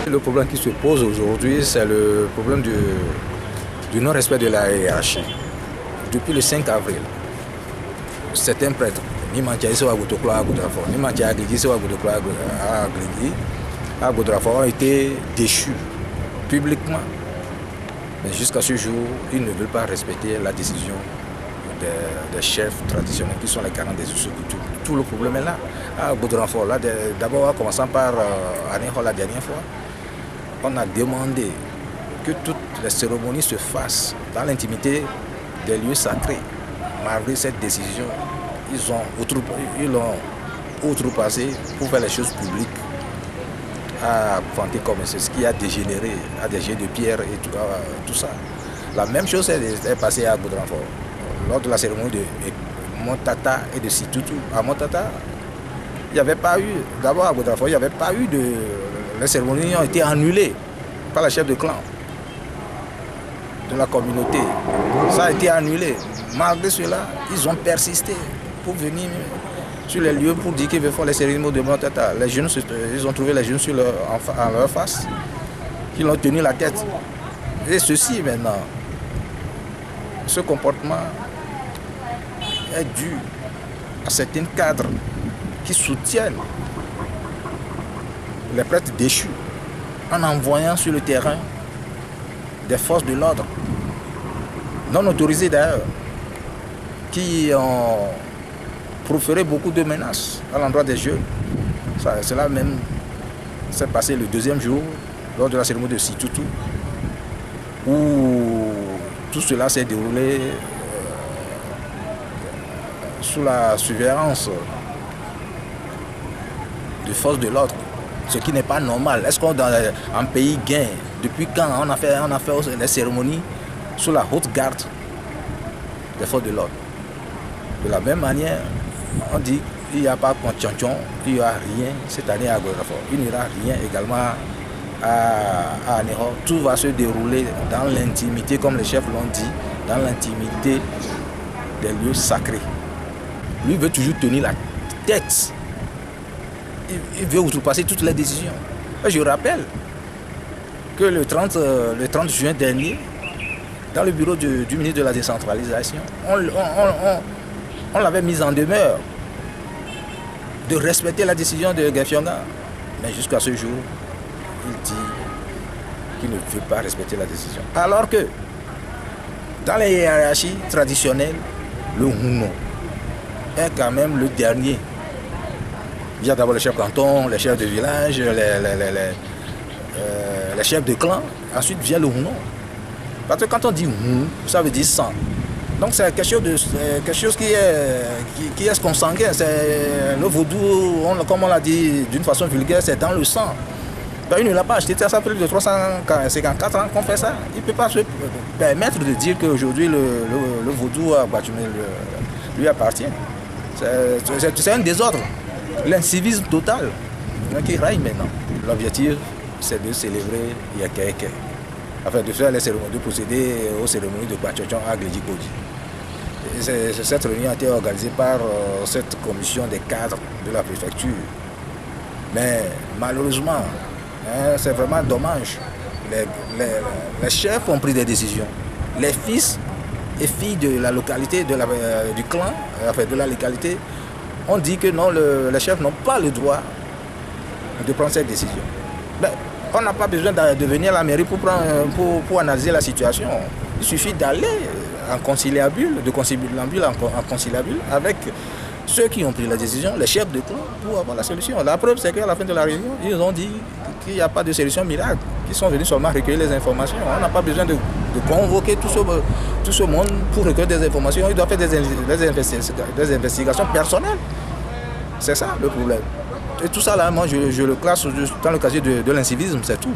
Le problème qui se pose aujourd'hui, c'est le problème du non-respect de la hiérarchie. Depuis le 5 avril, certains prêtres, ni Mantiaïso à Goutoklo à Goudrafort, ni Mantiaïso à Goutoklo à Goudrafort ont été déchus publiquement. Mais jusqu'à ce jour, ils ne veulent pas respecter la décision des chefs traditionnels qui sont les garants des us. Tout le problème est là. À Goudrafort, là, d'abord en commençant par Aného la dernière fois, on a demandé que toutes les cérémonies se fassent dans l'intimité des lieux sacrés. Malgré cette décision, ils l'ont outrepassé pour faire les choses publiques, à vanter comme c'est ce qui a dégénéré à des jets de pierre et tout ça. La même chose est passée à Goudrafort. Lors de la cérémonie de Montata et de Situtu. À Montata, il n'y avait pas eu, d'abord à Goudrafort, il n'y avait pas eu de... Les cérémonies ont été annulées par la chef de clan de la communauté. Ça a été annulé. Malgré cela, ils ont persisté pour venir sur les lieux pour dire qu'ils veulent faire les cérémonies de Montata. Les jeunes, ils ont trouvé les jeunes en leur face, ils ont tenu la tête. Et ceci maintenant, ce comportement est dû à certains cadres qui soutiennent les prêtres déchus en envoyant sur le terrain des forces de l'ordre, non autorisées d'ailleurs, qui ont proféré beaucoup de menaces à l'endroit des jeunes. Cela même s'est passé le deuxième jour, lors de la cérémonie de Situtu, où tout cela s'est déroulé sous la surveillance de forces de l'ordre. Ce qui n'est pas normal. Est-ce qu'en pays gain, depuis quand on a fait les cérémonies sous la haute garde des forces de l'ordre? De la même manière, on dit qu'il n'y a pas Pontchonchon, il n'y aura rien cette année à Goudrafort. Il n'y aura rien également à Aného. Tout va se dérouler dans l'intimité, comme les chefs l'ont dit, dans l'intimité des lieux sacrés. Lui veut toujours tenir la tête. Il veut outrepasser toutes les décisions. Je rappelle que le 30 juin dernier, dans le bureau du ministre de la décentralisation, on l'avait mis en demeure de respecter la décision de Gefionga. Mais jusqu'à ce jour, il dit qu'il ne veut pas respecter la décision. Alors que dans les hiérarchies traditionnelles, le Houno est quand même le dernier. Il y a d'abord les chefs de canton, les chefs de village, les chefs de clan. Ensuite vient le Houno. Parce que quand on dit Houno, ça veut dire sang. Donc c'est quelque chose qui est consanguin. C'est le vaudou, comme on l'a dit d'une façon vulgaire, c'est dans le sang. Ben, il ne l'a pas acheté, ça fait plus de 354 ans qu'on fait ça. Il ne peut pas se permettre de dire qu'aujourd'hui le vaudou lui appartient. C'est un désordre, l'incivisme total qui règne maintenant. L'objectif, c'est de célébrer Yakeke, afin de faire les cérémonies, de procéder aux cérémonies de Kwatchochon à Gledjikoji. Cette réunion a été organisée par cette commission des cadres de la préfecture. Mais malheureusement, c'est vraiment dommage. Les chefs ont pris des décisions. Les fils et filles de la localité, du clan, de la localité, ont dit que non, les chefs n'ont pas le droit de prendre cette décision. Ben, on n'a pas besoin de venir à la mairie pour analyser la situation. Il suffit d'aller en conciliabule, de conciliabule en conciliabule avec ceux qui ont pris la décision, les chefs de clan, pour avoir la solution. La preuve, c'est qu'à la fin de la réunion, ils ont dit qu'il n'y a pas de solution miracle, qu'ils sont venus seulement recueillir les informations. On n'a pas besoin de convoquer tout ce monde pour recueillir des informations. Ils doivent faire des investigations personnelles. C'est ça le problème. Et tout ça là, moi je le classe dans le casier de l'incivisme, c'est tout.